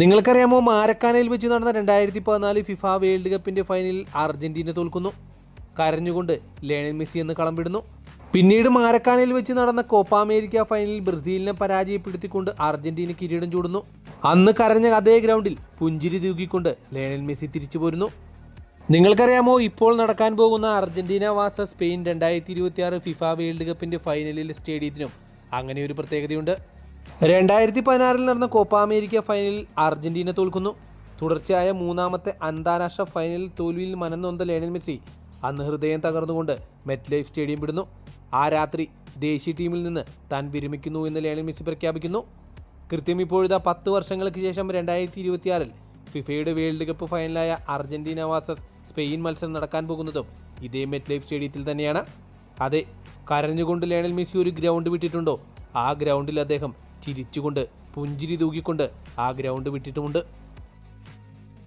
നിങ്ങൾക്കറിയാമോ, മാരക്കാനയിൽ വെച്ച് നടന്ന 2014 ഫിഫ വേൾഡ് കപ്പിൻ്റെ ഫൈനലിൽ അർജന്റീന തോൽക്കുന്നു. കരഞ്ഞുകൊണ്ട് ലയണൽ മെസ്സി എന്ന് കളം വിടുന്നു. പിന്നീട് മാരക്കാനയിൽ വെച്ച് നടന്ന കോപ്പ അമേരിക്ക ഫൈനലിൽ ബ്രസീലിനെ പരാജയപ്പെടുത്തിക്കൊണ്ട് അർജന്റീന കിരീടം ചൂടുന്നു. അന്ന് കരഞ്ഞ അതേ ഗ്രൗണ്ടിൽ പുഞ്ചിരി തൂക്കിക്കൊണ്ട് ലയണൽ മെസ്സി തിരിച്ചു പോരുന്നു. നിങ്ങൾക്കറിയാമോ, ഇപ്പോൾ നടക്കാൻ പോകുന്ന Argentina versus Spain 2026 FIFA world കപ്പിൻ്റെ ഫൈനലിൽ സ്റ്റേഡിയത്തിനും അങ്ങനെ ഒരു പ്രത്യേകതയുണ്ട്. 2016 നടന്ന കോപ്പ അമേരിക്ക ഫൈനലിൽ അർജന്റീന തോൽക്കുന്നു. തുടർച്ചയായ മൂന്നാമത്തെ അന്താരാഷ്ട്ര ഫൈനലിൽ തോൽവിയിൽ മനംനൊന്ത ലയണൽ മെസ്സി അന്ന് ഹൃദയം തകർന്നുകൊണ്ട് മെറ്റ് ലൈഫ് സ്റ്റേഡിയം വിടുന്നു. ആ രാത്രി ദേശീയ ടീമിൽ നിന്ന് താൻ വിരമിക്കുന്നു എന്ന് ലയണൽ മെസ്സി പ്രഖ്യാപിക്കുന്നു. കൃത്യം ഇപ്പോഴത്തെ 10 വർഷങ്ങൾക്ക് ശേഷം 2026 ഫിഫയുടെ വേൾഡ് കപ്പ് ഫൈനലായ അർജന്റീന വാസസ് സ്പെയിൻ മത്സരം നടക്കാൻ പോകുന്നതും ഇതേ മെറ്റ് ലൈഫ് സ്റ്റേഡിയത്തിൽ തന്നെയാണ്. അതെ, കരഞ്ഞുകൊണ്ട് ലയണൽ മെസ്സി ഒരു ഗ്രൗണ്ട് വിട്ടിട്ടുണ്ടോ, ആ ഗ്രൗണ്ടിൽ അദ്ദേഹം ചിരിച്ചുകൊണ്ട് പുഞ്ചിരി തൂക്കിക്കൊണ്ട് ആ ഗ്രൗണ്ട് വിട്ടിട്ടുമുണ്ട്.